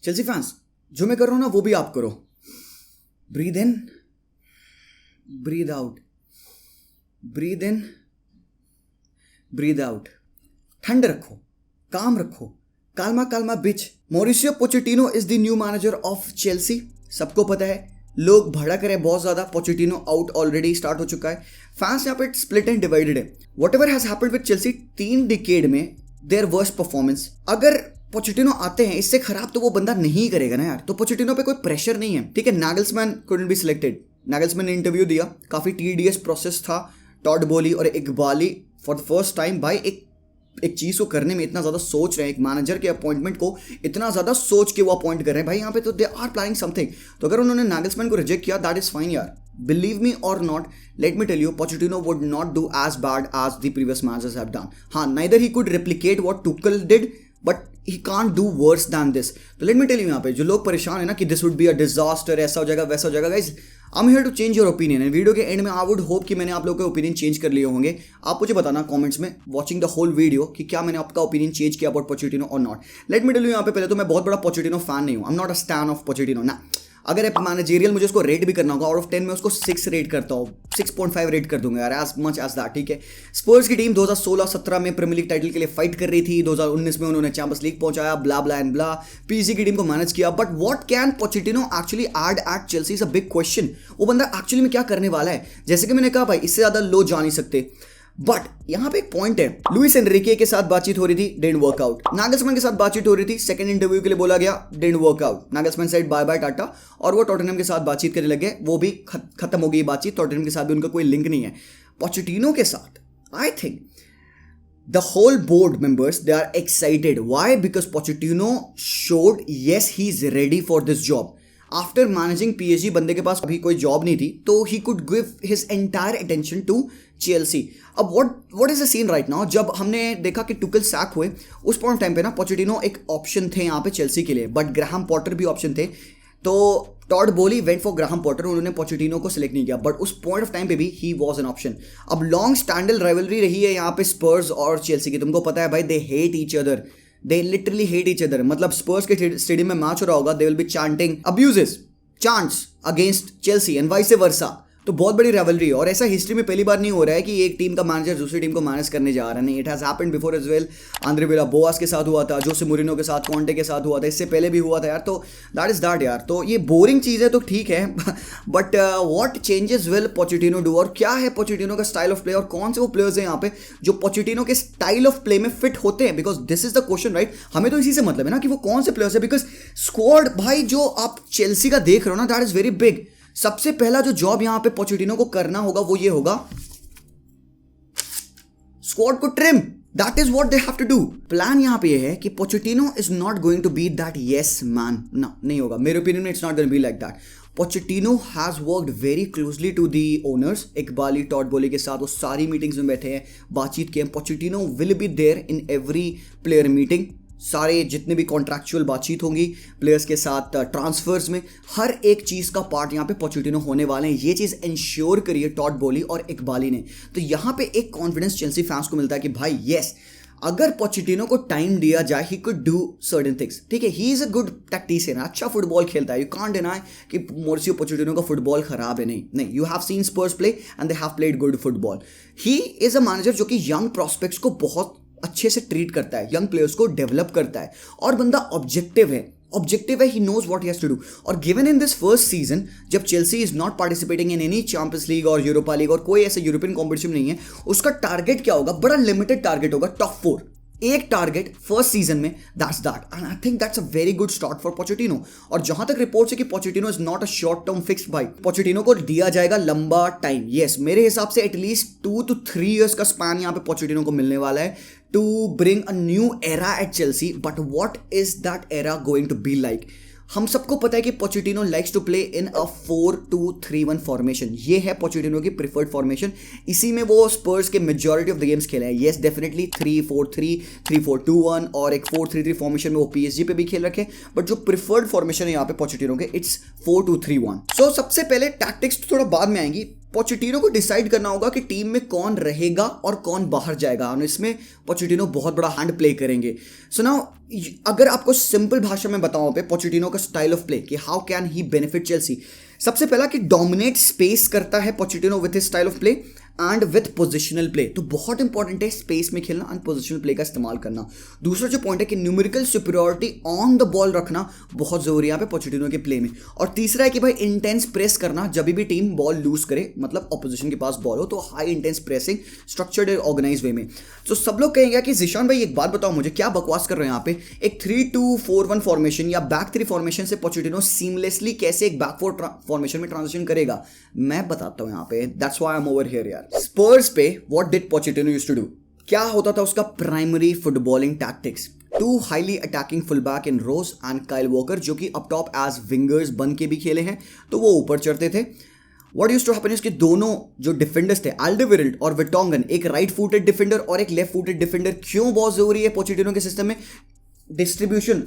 Chelsea fans, जो मैं कर रहा हूं ना वो भी आप करो। Breathe in, breathe out, breathe in, breathe out. ठंड रखो, काम रखो, काल्मा काल्मा बिच। Mauricio Pochettino is the new manager of Chelsea. सबको पता है, लोग भड़क रहे बहुत ज्यादा। पोचेटिनो आउट ऑलरेडी स्टार्ट हो चुका है। फैंस यहाँ पे स्प्लिट एंड डिवाइडेड है। Whatever has happened with Chelsea 3 decade में देयर वर्स्ट परफॉर्मेंस। अगर पोचेटिनो आते हैं, इससे खराब तो वो बंदा नहीं करेगा ना यार। तो पोचेटिनो पे कोई प्रेशर नहीं है, ठीक है। Nagelsmann couldn't be selected. Nagelsmann ने इंटरव्यू दिया, काफी टीडीएस प्रोसेस था। टॉड बोली और इकबाली फॉर द फर्स्ट टाइम भाई एक चीज को करने में इतना ज्यादा सोच रहे हैं। एक मैनेजर के अपॉइंटमेंट को इतना ज्यादा सोच के वो अपॉइंट कर रहे हैं भाई यहाँ पे, तो दे आर प्लानिंग समथिंग। तो अगर उन्होंने नागल्समैन को रिजेक्ट किया, दैट इज फाइन यार। Believe me or not, let me tell you, Pochettino would not do as bad as the previous managers have done. हाँ, neither he could replicate what Tuchel did, but he can't do worse than this. तो let me tell you, यहाँ पे जो लोग परेशान है ना कि this would be a disaster, ऐसा हो जाएगा वैसा हो जाएगा, guys I am here to change your opinion. And video के एंड में आई वुड होप कि मैंने आप लोगों के ओपिनियन चेंज कर लिए होंगे। आप मुझे बताना कमेंट्स में वॉचिंग द होल वीडियो कि क्या मैंने आपका ओपिनियन चेंज किया अबाउट पोचेटिनो और not. Let me tell you, यहाँ पे पहले तो मैं बहुत बड़ा पोचेटिनो फैन नहीं हूँ। I am not a stand of Pochettino ना। अगर मैनेजेरियल मुझे उसको रेट भी करना होगा, आउट ऑफ 10 में उसको 6 रेट करता हूँ, 6.5 रेट कर दूंगा यार, एज मच एज दैट, ठीक है। स्पर्स की टीम 2016-17 में प्रीमियर लीग टाइटल के लिए फाइट कर रही थी। 2019 में उन्होंने चैंपियंस लीग पहुंचाया, blah blah and blah. PSG की टीम को मैनेज किया। But what can Pochettino actually add at Chelsea is a big question. वो बंदा एक्चुअली में क्या करने वाला है? जैसे कि मैंने कहा भाई, इससे ज्यादा लो जा नहीं सकते। बट यहां पे एक पॉइंट है, लुइस एनरिके के साथ बातचीत हो रही थी, डिडंट वर्क आउट। नागल्समैन के साथ बातचीत हो रही थी, सेकंड इंटरव्यू के लिए बोला गया, didn't work out. Nagelsmann said bye bye tata, और वो टॉटनहम के साथ बातचीत करने लगे। वो भी खत्म हो गई बातचीत। टॉटनहम के साथ भी उनका कोई लिंक नहीं है। पोचेटिनो के साथ I think the whole board members, they are excited. Why? Because Pochettino showed yes, he's ready for this job. After managing PSG, बंदे के पास अभी कोई जॉब नहीं थी, तो he could give his entire attention to Chelsea. अब what is the scene right now? जब हमने देखा कि टुकल सैक हुए, उस पॉइंट टाइम पे ना पोचेटिनो एक ऑप्शन थे यहाँ पे चेल्सी के लिए, बट ग्राहम पॉटर भी ऑप्शन थे। तो टॉड बोली वेंट फॉर ग्राहम पॉटर, उन्होंने पोचेटिनो को सिलेक्ट नहीं किया, बट उस पॉइंट ऑफ टाइम पे भी ही वाज एन ऑप्शन। अब लॉन्ग स्टैंडर्ड राइवलरी रही है यहाँ पे स्पर्स और चेल्सी की, तुमको पता है भाई, they hate each other, they literally hate each other. मतलब स्पर्स के स्टेडियम में मैच हो रहा होगा, they will be chanting abuses, chants against Chelsea and vice versa. तो बहुत बड़ी राइवलरी है, और ऐसा हिस्ट्री में पहली बार नहीं हो रहा है कि एक टीम का मैनेजर दूसरी टीम को मैनेज करने जा रहा है। नहीं, it has happened before as well. Andre Villas Boas के साथ हुआ था, जोसे मूरिनो के साथ, कॉन्टे के साथ हुआ था, इससे पहले भी हुआ था यार। तो दैट इज दैट यार। तो ये बोरिंग चीज़ है तो ठीक है, but what changes will Pochettino do, और क्या है पोचेटिनो का स्टाइल ऑफ प्ले, और कौन से वो प्लेयर्स हैं यहाँ पे जो पोचेटिनो के स्टाइल ऑफ प्ले में फिट होते हैं? Because this is the question right. हमें तो इसी से मतलब है ना कि वो कौन से प्लेयर्स है, बिकॉज स्क्वाड भाई जो आप चेल्सी का देख रहे हो ना, दैट इज वेरी बिग। सबसे पहला जो जॉब यहां पे पोचेटिनो को करना होगा वो ये होगा, स्क्वाड को trim. That is what they have to do. Plan यहां पे ये है कि Pochettino is not going to be that yes man, ना, नहीं होगा। मेरे ओपिनियन में it's not going to be like that. Pochettino has worked very closely to the owners. Eghbali, Todd Boehly के साथ वो सारी मीटिंग्स में बैठे हैं, बातचीत की। Pochettino will be there in every player meeting. सारे जितने भी कॉन्ट्रैक्चुअल बातचीत होंगी प्लेयर्स के साथ, ट्रांसफर्स में, हर एक चीज़ का पार्ट यहाँ पे पोचेटिनो होने वाले हैं। ये चीज़ इंश्योर करी है टॉड बोली और इकबाली ने। तो यहाँ पे एक कॉन्फिडेंस चेल्सी फैंस को मिलता है कि भाई यस, अगर पोचेटिनो को टाइम दिया जाए, he could do certain things, ठीक है। He is a good tactician, अच्छा फुटबॉल खेलता है। यू कांट डिनाई कि मॉरिसियो पोचेटिनो का फुटबॉल खराब है, नहीं, you have seen Spurs play and they have played good football. He is a manager जो कि यंग प्रॉस्पेक्ट्स को बहुत अच्छे से ट्रीट करता है, यंग प्लेयर्स को डेवलप करता है, और बंदा ऑब्जेक्टिव है, he knows what he has to do. और given in this first season, जब Chelsea is not participating in any champions league और यूरोपा लीग और कोई ऐसा यूरोपियन कॉम्पिटिशन नहीं है, उसका टारगेट क्या होगा? बड़ा लिमिटेड टारगेट होगा, टॉप 4। एक टारगेट फर्स्ट सीजन में, that's that, and I think that's a very good start for Pochettino. और जहां तक रिपोर्ट्स है कि Pochettino is not a short term fixed भाई, पोचेटिनो को दिया जाएगा लंबा टाइम। यस, मेरे हिसाब से एटलीस्ट 2 to 3 years का स्पैन यहाँ पे पोचेटिनो को मिलने वाला है to bring a new era at Chelsea. But what is that era going to be like? हम सबको पता है कि Pochettino likes to play in a 4-2-3-1 formation. ये है पोचेटिनो की प्रिफर्ड फॉर्मेशन। इसी में वो स्पर्स के मेजॉरिटी ऑफ द गेम्स खेले हैं। येस, डेफिनेटली 3-4-3, 3-4-2-1 और एक 4-3-3 फॉर्मेशन में वो पीएसजी पे भी खेल रखे, बट जो प्रिफर्ड फॉर्मेशन है यहाँ पे पोचेटिनो के, इट्स 4-2-3-1। सो सबसे पहले टैक्टिक्स तो थोड़ा बाद में आएंगी। पोचेटिनो को डिसाइड करना होगा कि टीम में कौन रहेगा और कौन बाहर जाएगा, और इसमें पोचेटिनो बहुत बड़ा हैंड प्ले करेंगे। सो नाउ अगर आपको सिंपल भाषा में बताऊं पे पोचेटिनो का स्टाइल ऑफ प्ले कि how can he benefit Chelsea, सबसे पहला कि डोमिनेट स्पेस करता है Pochettino with his style of play and with positional play. तो बहुत इंपॉर्टेंट है स्पेस में खेलना एंड पोजिशनल प्ले का इस्तेमाल करना। दूसरा जो पॉइंट है कि numerical superiority on the ball रखना बहुत जरूरी है यहाँ पे पोचेटिनो के प्ले में। और तीसरा है कि भाई इंटेंस प्रेस करना, जब भी टीम बॉल लूज करे, मतलब ऑपोजिशन के पास बॉल हो तो high intense pressing structured organize way में। तो सब लोग कहेंगे कि जिशान भाई एक बात बताओ मुझे, क्या बकवास कर रहे हैं यहाँ पे, एक 3-2-4-1 फॉर्मेशन या बैक 3 फॉर्मेशन से पोचेटिनो सीमलेसली कैसे एक बैक 4 फॉर्मेशन में ट्रांजिशन करेगा? मैं बताता हूँ यहाँ पे, that's why I am over here यार। स्पर्स पे what did Pochettino used to do, क्या होता था उसका primary footballing tactics? 2 highly attacking fullback in Rose and Kyle Walker, जो कि अप टॉप एज विंगर्स बन के भी खेले हैं, तो वो ऊपर चढ़ते थे। What used to happen is कि दोनों जो डिफेंडर्स थे अल्डरवेयरल्ड और वर्टोंगन, एक राइट फुटेड डिफेंडर और एक लेफ्ट फुटेड डिफेंडर, क्यों बहुत जरूरी है पोचेटिनो के सिस्टम में? डिस्ट्रीब्यूशन,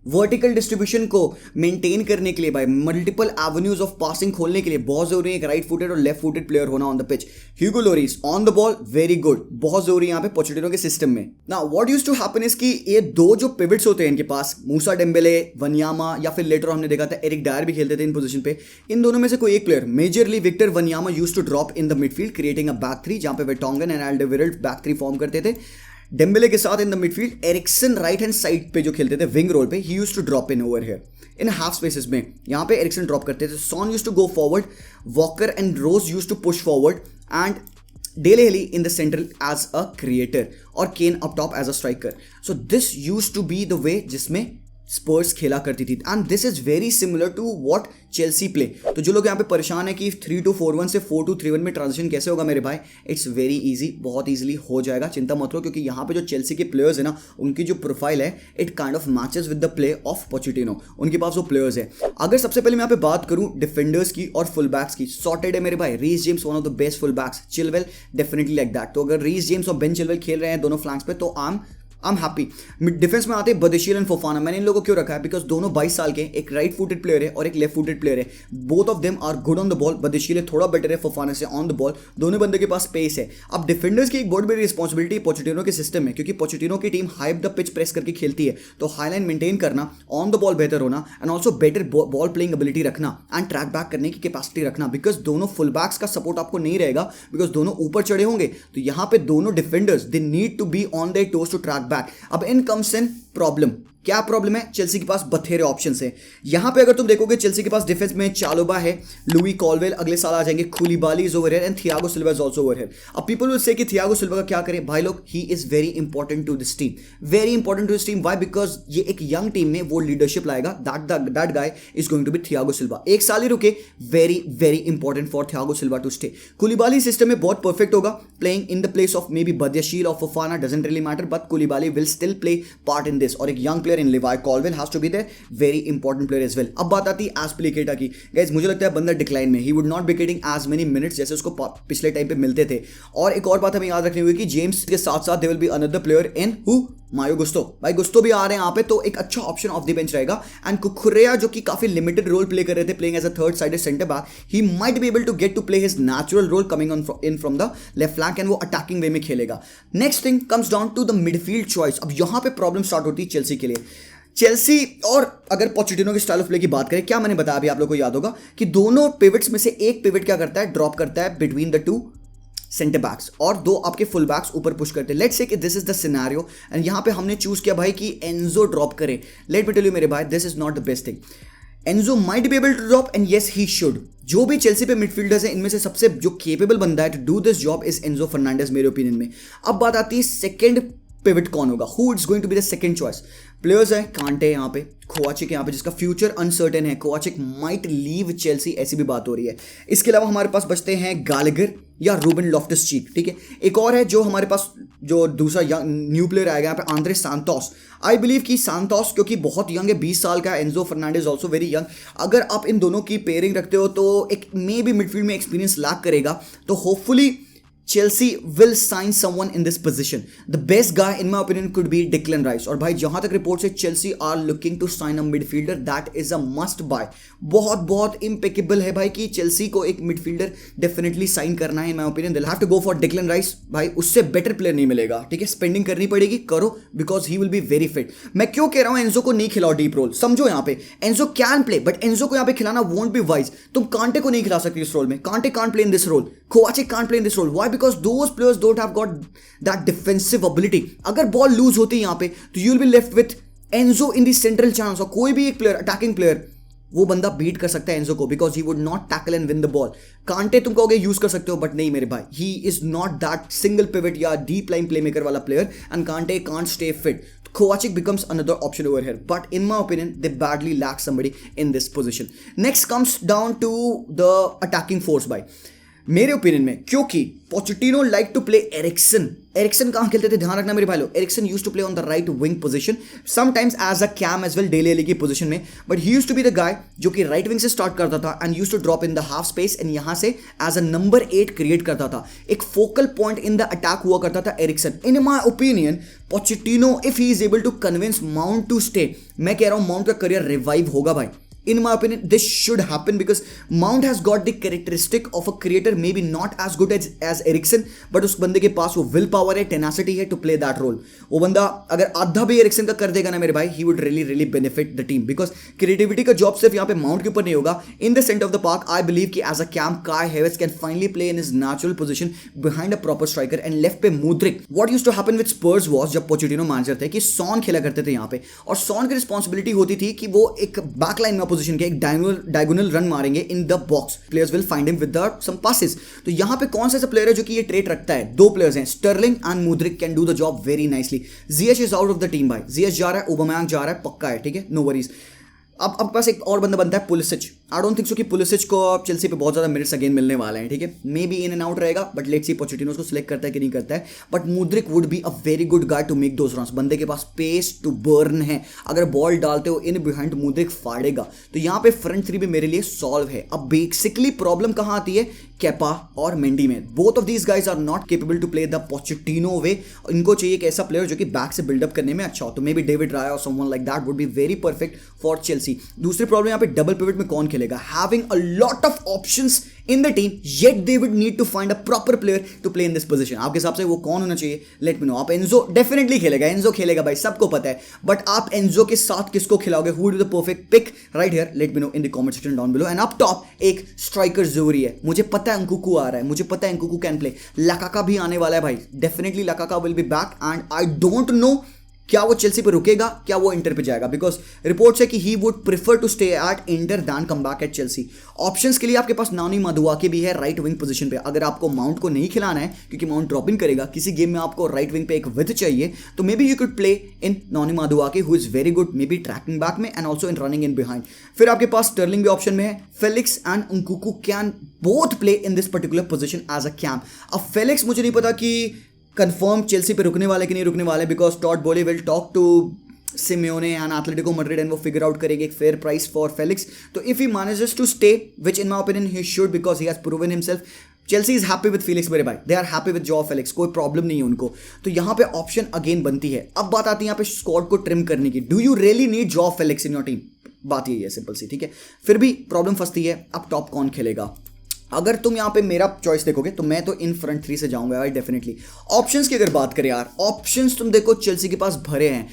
वर्टिकल डिस्ट्रीब्यूशन को मेंटेन करने के लिए, भाई मल्टीपल एवेन्यूज ऑफ पासिंग खोलने के लिए बहुत जरूरी है एक राइट फुटेड और लेफ्ट फुटेड प्लेयर होना on the pitch. Hugo Lloris on the ball very good, बहुत जरूरी है यहाँ पे पोचेटिनो के सिस्टम में। Now what used to happen is कि ये दो जो पिवट्स होते हैं इनके पास, मूसा डेम्बेले, वनयामा, या फिर लेटर हमने देखा था एरिक डायर भी खेलते थे इन पोजीशन पे, इन दोनों में से कोई एक player, majorly Victor Wanyama, used to drop in the midfield creating a back 3, जहां पे Vertonghen and Alderweireld back 3 form करते थे। डेम्बेले के साथ in the midfield Eriksen right hand side पे जो खेलते थे विंग रोल पे, he used to drop in over here in half spaces में, यहाँ पे एरिक्सन ड्रॉप करते थे। Son used to go forward, Walker and rose used to push forward and Dele Alli in the central as a creator और केन up top as a striker. So this used to be the way जिसमें स्पर्स खेला करती थी and this is very similar to what Chelsea play. तो जो लोग यहाँ पे परेशान है कि 3-2-4-1 से 4-2-3-1 में ट्रांजिशन कैसे होगा मेरे भाई, इट्स वेरी इजी, बहुत इजीली हो जाएगा, चिंता मत लो, क्योंकि यहाँ पे जो चेल्सी के प्लेयर्स है ना, उनकी जो प्रोफाइल है it kind of matches with the play of Pochettino, उनके पास वो प्लेयर्स है। अगर सबसे पहले मैं यहाँ पे बात करूँ डिफेंडर्स की और फुल बैक्स की, सॉर्टेड है मेरे भाई। Reece James one of the best full backs, Chilwell definitely like that. तो अगर रीस जेम्स और बेन चिलवेल खेल रहे हैं दोनों फ्लैंक्स पे तो आई एम हैप्पी। डिफेंस में आते हैं बदिशिल एंड फोफाना, मैंने इन लोगों को क्यों रखा है, बिकॉज दोनों 22 साल के, एक राइट फुटेड प्लेयर है और एक लेफ्ट फुटेड प्लेयर है, both of them are good on the ball. Badiashile थोड़ा बेटर है फोफाना से ऑन द बॉल, दोनों बंदे के पास स्पेस है। अब डिफेंडर्स की एक बहुत बड़ी रिस्पॉन्सिबिलिटी पोचेटिनो के सिस्टम में, क्योंकि पोचेटिनो की team high the pitch press करके खेलती है, तो हाई लाइन मेंटेन करना, ऑन द बॉल बेहतर होना and also better ball playing ability रखना एंड ट्रैक बैक करने की कैपेसिटी रखना, बिकॉज दोनों फुल बैक्स का सपोर्ट आपको नहीं रहेगा, बिकॉज दोनों ऊपर चढ़े होंगे। तो यहाँ पे दोनों defenders they need to be on their toes to track back. अब इन कम्स इन प्रॉब्लम, क्या प्रॉब्लम है? चेल्सी के पास बथेरे ऑप्शंस हैं। यहां पे अगर तुम देखोगे चेल्सी के पास डिफेंस में चालोबा है, लुई कॉलवेल अगले साल आ जाएंगे, Koulibaly is over here and Thiago Silva is also over here. अब पीपल विल से कि थियागो सिल्वा का क्या करें? भाई लोग, he is very important to this team, very important to this team. Why? Because ये एक यंग टीम में वो लीडरशिप लाएगा। That guy is going to be Thiago Silva. एक साल ही रुके, very very important for Thiago Silva to stay. खुलीबाली system में बहुत परफेक्ट होगा, playing in the place of maybe Badiashile और Fofana, doesn't really matter, but Koulibaly will still play part in this. और एक young player in Levi Colwill has to be there, very important player as well. अब बात आती है एस्पिलिकेटा की। Guys मुझे लगता है बंदा डिक्लाइन में, he would not be getting as many minutes जैसे उसको पिछले टाइम पे मिलते थे। और एक और बात हमें याद रखनी होगी कि जेम्स के साथ साथ there will be another player in who Malo Gusto. भाई गुस्टो भी आ रहे हैं यहाँ पे, तो एक अच्छा ऑप्शन ऑफ द बेंच रहेगा। एंड कुकुरेया जो कि काफी लिमिटेड रोल प्ले कर रहे थे, playing as a third sided centre back, he might be able to get to play his natural role coming in from the left flank and वो attacking way में खेलेगा। Next thing comes down to the midfield choice. अब यहाँ पे problem start होती है Chelsea के लिए। चेल्सी और अगर पोचेटिनो के स्टाइल ऑफ प्ले की बात करें, क्या मैंने बताया अभी आप लोगों को याद होगा कि दोनों पिवट्स में से एक पिवट क्या करता है, ड्रॉप करता है between the two centre backs और दो आपके फुल बैक्स ऊपर पुश करते हैं। लेट्स से कि this is the scenario and यहां पे हमने चूज किया भाई कि एंजो ड्रॉप करे। लेट मी टेल यू मेरे भाई, this is not the best thing. Enzo might be able to drop and yes he should. जो भी चेल्सी पे मिडफील्डर्स हैं इनमें से सबसे जो केपेबल बंदा है to do this job is Enzo Fernandez मेरे ओपिनियन में। अब बात आती है सेकंड पिवट कौन होगा, who it's going to be the second choice. Players है, कांटे यहाँ पे, कोवाचिक यहाँ पे जिसका फ्यूचर अनसर्टेन है, कोवाचिक माइट लीव चेल्सी, ऐसी भी बात हो रही है। इसके अलावा हमारे पास बचते हैं गालेगर या रूबन लॉफ्टस चीक, ठीक है। एक और है जो हमारे पास जो दूसरा न्यू प्लेयर आएगा यहाँ पे, आंद्रे सांतोस। आई बिलीव कि सांतोस क्योंकि बहुत यंग है, 20 साल का, Enzo Fernandez also very young, अगर आप इन दोनों की पेयरिंग रखते हो तो एक मे भी मिडफील्ड में एक्सपीरियंस लैक करेगा, तो hopefully Chelsea will sign someone in this position. The best guy in my opinion could be Declan Rice. और भाई जहां तक रिपोर्ट है Chelsea are looking to sign a midfielder that is a must buy. बहुत बहुत impeccable है भाई कि Chelsea को एक midfielder definitely sign करना है in my opinion. They'll have to go for Declan Rice. भाई उससे better player नहीं मिलेगा, ठीक है. स्पेंडिंग करनी पड़ेगी, करो, because he will be very fit. मैं क्यों कह रहा हूं एंजो को नहीं खिलाओ डीप रोल. समझो यहाँ पे Enzo can play, but Enzo को यहाँ पे खिलाना वोंट बी वाइज. तुम कांटे को नहीं खिला सकते इस रोल में. Kante can't play in this role. Kovacic can't play in this role. Why? Because those players don't have got that defensive ability. अगर बॉल लूज होती है यहाँ पे तो you will be left with Enzo in the central chance. और कोई भी एक प्लेयर, अटैकिंग प्लेयर, वो बंदा बीट कर सकता है एंजो को, because he would not tackle and win the ball. कांटे तुम कहोगे यूज कर सकते हो, बट नहीं मेरे भाई, he is not that single pivot या डीप लाइन प्ले मेकर वाला प्लेयर, एंड कांटे can't stay fit. Kovacic becomes another option over here, but in my opinion they badly lack somebody in this position. Next comes down to the attacking force by मेरे opinion में, क्योंकि Pochettino like to play Eriksen. Eriksen कहाँ खेलते थे, ध्यान रखना मेरे भाई लोग. Eriksen use to play on the right wing position, sometimes as a CAM as well, Dele Alli की पोजीशन में. But he use to be the guy जो कि राइट विंग से स्टार्ट करता था and use to drop in the half space and यहाँ से as a number 8 create करता था. एक focal point in the attack हुआ करता था Eriksen. In my opinion Pochettino, if he is able to convince Mount to stay, मैं कह रहा हूं माउंट का करियर रिवाइव होगा भाई. In my opinion, this should happen because Mount has got the characteristic of a creator, maybe not as good as Eriksen, but उस बंदे के पास वो विल पावर है, टेनासिटी है to play that role. वो बंदा अगर आधा भी एरिक्सन का कर देगा ना मेरे भाई, he would really benefit the team because creativity का जॉब सिर्फ यहाँ पे माउंट के ऊपर नहीं होगा. In the center of the park, I believe कि as a cam, Kai Havertz can finally play in his natural position behind a proper striker, and left पे Mudryk. What used to happen with Spurs was जब Pochettino manager थे कि sworn खेला करते थे यहाँ पे, और सॉन की रिस्पॉन्सिबिलिटी होती थी कि वो एक बैकलाइन में पोजीशन के एक डायगोनल रन मारेंगे in the box. Players will find him with some passes. तो यहां पे कौन सा प्लेयर है जो कि ये ट्रेट रखता है? दो प्लेयर्स हैं, Sterling and Mudryk can do the job very nicely. Ziyech is out of the team भाई. जीएच जा रहा है, ओबामेयांग जा रहा है, पक्का है, ठीक है, नो वरीज. अब पास एक और बंदा बनता है Pulisic. I don't think so कि पुलिसिच को अब चेल्सी पे बहुत ज्यादा मिनट्स अगेन मिलने वाले हैं, ठीक है. Maybe in and out रहेगा, बट लेट्स सी पोचेटिनो उसको सिलेक्ट करता है कि नहीं करता है. But Mudryk would be a very good guy to make those runs. बंदे के पास पेस टू बर्न है. अगर बॉल डालते हो इन बिहाइंड, मुद्रिक फाड़ेगा. तो यहाँ पे फ्रंट थ्री भी मेरे लिए सॉल्व है. अब बेसिकली प्रॉब्लम कहाँ आती है? केपा और मेंडी में. Both of these guys are not capable to play the Pochettino way. इनको चाहिए एक ऐसा प्लेयर जो कि बैक से बिल्डअप करने में अच्छा हो. तो मे बी डेविड राया और someone like that would be very perfect for Chelsea. दूसरी प्रॉब्लम यहाँ पे डबल पिवट में कौन खेलेगा? Having a lot of options in the team, yet they would need to find a proper player to play in this position. आपके हिसाब से वो कौन होना चाहिए? Let me know. आप एंजो डेफिनेटली खेलेगा, एंजो खेलेगा भाई, सबको पता है. बट आप एंजो के साथ किसको खिलाओगे? Who would be the perfect pick right here? Let me know in the comment section down below. And up top एक स्ट्राइकर जरूरी है. मुझे पता है अंकुकू आ रहा है, मुझे पता है अंकुकू कैन प्ले. लकाका भी आने वाला है भाई. Definitely Lukaku will be back, and I don't know क्या वो चेल्सी पे रुकेगा, क्या वो इंटर पे जाएगा, बिकॉज रिपोर्ट्स है कि he would prefer to stay at Inter than come back at Chelsea. Options के लिए आपके पास नानी मादुआके भी है राइट विंग पोजीशन पे. अगर आपको माउंट को नहीं खिलाना है क्योंकि माउंट ड्रॉप इन करेगा, किसी गेम में आपको राइट विंग पे एक विथ चाहिए, तो maybe you could play in Noni Madueke who is very good, maybe tracking back में and also in running in behind. फिर आपके पास स्टर्लिंग भी ऑप्शन में है. Felix and Nkunku can both play in this particular position as a CAM. अब Felix मुझे नहीं पता कि कंफर्म चेल्सी पे रुकने वाले कि नहीं रुकने वाले, because Todd Boehly will talk to Simeone and Atletico Madrid and वो फिगर आउट करेंगे एक फेयर प्राइस फॉर फेलिक्स. तो if he manages to stay, which in my opinion he should, because he has proven himself. Chelsea is happy with Felix मेरे भाई, they are happy with Joao Felix, कोई problem नहीं है उनको. तो यहाँ पे ऑप्शन अगेन बनती है. अब बात आती है यहाँ पे स्क्वाड को ट्रिम करने की. Do you really need jaw Felix in your team? बात यही है, सिंपल सी, ठीक है. फिर भी प्रॉब्लम फंसती है, अब टॉप कौन खेलेगा? अगर तुम यहाँ पे मेरा चॉइस देखोगे तो मैं तो इन फ्रंट थ्री से जाऊंगा यार डेफिनेटली. ऑप्शंस की अगर बात करें यार, ऑप्शंस तुम देखो चेल्सी के पास भरे हैं.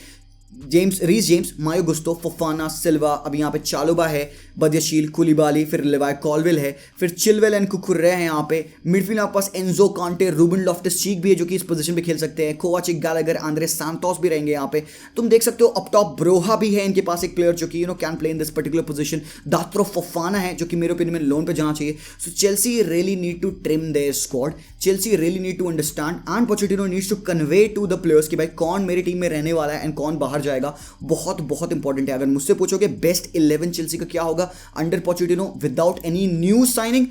रीस जेम्स, मायो गुस्टो, फोफाना, सिल्वा, अभी यहाँ पे चालोबा है, बदियाशील, कुलिबाली, फिर लेवाई कॉलविल है, फिर चिलवेल एंड कुकुर्रे हैं यहाँ पे. मिडफील्ड आपके पास एंजो कांटे, रूबन लॉफ्टस चीक भी है जो कि इस पोजीशन पे खेल सकते हैं. कोवाचिक, गैलागर, आंद्रे सांतोस भी रहेंगे यहाँ पे. तुम देख सकते हो अप टॉप ब्रोहा भी है इनके पास एक प्लेयर जो कि can play in this particular position. Datro Fofana है जो कि मेरे ओपिनियन में लोन पे जाना चाहिए. So Chelsea really need to trim their squad. Chelsea really need to understand and Pochettino needs to convey to the players कि भाई कौन मेरी टीम में रहने वाला है एंड कौन बाहर जाएगा. बहुत बहुत इंपॉर्टेंट है. अगर मुझसे पूछोगे बेस्ट 11 चेल्सी का क्या होगा under Pochettino without any new signing,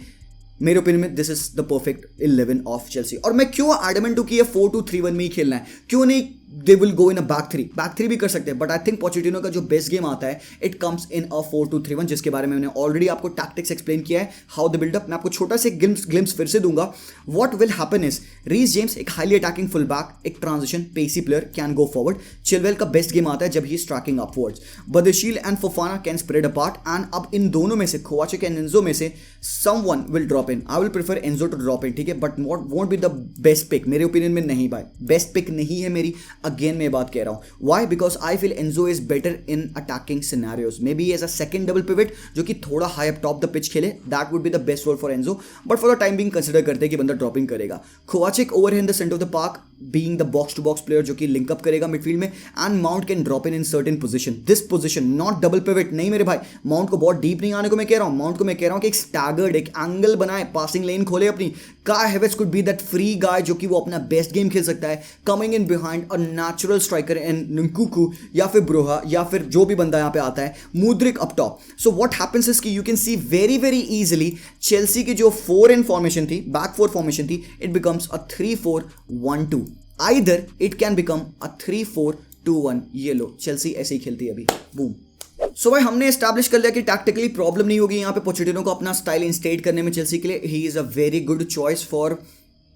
मेरे ओपिनियन में this is the perfect 11 of Chelsea. और मैं क्यों एडमेंट हूं कि ये 4-2-3-1 में ही खेलना है, क्यों नहीं they will go in a back three भी कर सकते हैं. बट आई थिंक पोचेटिनो का जो बेस्ट गेम आता है इट कम्स इन अ 4-2-3-1, जिसके बारे में मैंने ऑलरेडी आपको टैक्टिक्स एक्सप्लेन किया है, हाउ द बिल्डअप. मैं आपको छोटा से ग्लिम्स फिर से दूंगा. What will happen is Reece James एक हाईली अटैकिंग फुल बैक, एक transition pacey player, can go forward. Chilwell का बेस्ट गेम आता है जब he is tracking upwards. Badiashile and Fofana can spread apart. And अब इन दोनों में से, कोवाचिक एंड एंजो में से someone will drop in. I will prefer Enzo to drop in, ठीक है, but won't be the best pick मेरे ओपिनियन में. नहीं भाई, बेस्ट पिक नहीं है मेरी. अगेन मैं बात कह रहा हूं, why? Because I feel Enzo is better in attacking scenarios. Maybe as a second double pivot जो कि थोड़ा high up top the pitch खेले, that would be the best role for Enzo. But for the time being consider करते हैं कि बंदा dropping करेगा. Kovacic over in the centre of the park, being the box to box player जो कि link up करेगा midfield में. And mount can drop in certain position. This position not double pivot, नहीं मेरे भाई. माउंट को बहुत डीप नहीं आने को मैं कह रहा हूं. माउंट को मैं कह रहा हूं कि एक स्टैगर्ड, एक एंगल बनाए, पासिंग लेन खोले अपनी. Kai Havertz could be that free guy जो कि वो अपना बेस्ट गेम खेल सकता है, coming in behind a natural striker in Nkunku या फिर ब्रोहा या फिर जो भी बंदा यहां पे आता है, Mudryk up top. So what happens is कि you can see very very easily Chelsea की जो 4 इन फॉर्मेशन थी, बैक 4 फॉर्मेशन थी, it becomes a 3-4-1-2. Either it can become a 3-4-2-1. ये लो, चेल्सी ऐसे ही खेलती है अभी. बूम. सो भाई हमने एस्टैब्लिश कर लिया कि टैक्टिकली प्रॉब्लम नहीं होगी यहाँ पे पोचेटिनो को अपना स्टाइल इंस्टेट करने में चेल्सी के लिए. He is a very good choice for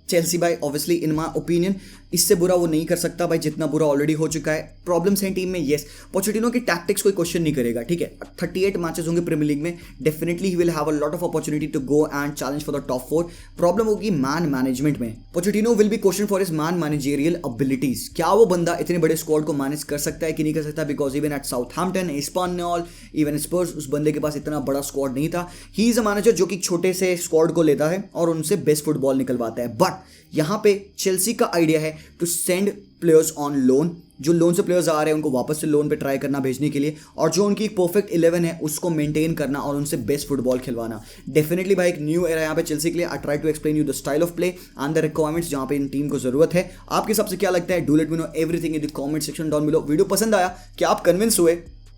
Chelsea भाई, ऑब्वियसली इन माई ओपिनियन. इससे बुरा वो नहीं कर सकता भाई जितना बुरा ऑलरेडी हो चुका है. प्रॉब्लम्स हैं टीम में, येस. पोचेटिनो की टैक्टिक्स कोई क्वेश्चन नहीं करेगा, ठीक है. 38 मैचेस होंगे प्रीमियर लीग में, definitely he will have a lot of opportunity to go and challenge for the top 4. Problem होगी मैन मैनेजमेंट में. Pochettino will be question for his man managerial abilities. क्या वो बंदा इतने बड़े स्क्वाड को मैनेज कर सकता है कि नहीं कर सकता? Because even at Southampton, Espanyol, even Spurs, उस बंदे के पास इतना बड़ा स्क्वाड नहीं था. ही इज अ मैनेजर जो कि छोटे से स्क्वाड को लेता है और उनसे बेस्ट फुटबॉल निकलवाता है. बट यहां पे चेल्सी का आइडिया है to send players on loan. जो लोन से प्लेयर्स आ रहे हैं उनको वापस से लोन पे ट्राई करना भेजने के लिए, और जो उनकी परफेक्ट 11 है उसको मेंटेन करना और उनसे बेस्ट फुटबॉल खिलवाना. डेफिनेटली भाई एक न्यू एरा यहाँ पे चेल्सी के लिए. I try to explain you the style of play and the requirements जहाँ पे इन टीम को जरूरत है. आपके हिसाब से क्या लगता है? Do let me know everything in the comment section down below. Video पसंद आया? क्या आप कन्विंस हुए?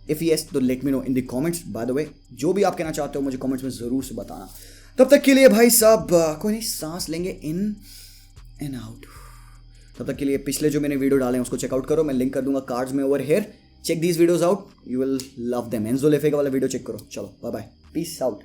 इफ यस तो let me know in the comments. By the way जो भी आप कहना चाहते हो मुझे कमेंट्स में जरूर से बताना. तब तक के लिए भाई साहब कोई नहीं, सांस लेंगे इन एंड आउट. तब तक के लिए पिछले जो मैंने वीडियो डाले हैं उसको चेकआउट करो. मैं लिंक कर दूंगा कार्ड्स में over here. Check these videos out, you will love them. Enzo लेफेगा वाला वीडियो चेक करो. चलो बाय बाय, पीस आउट.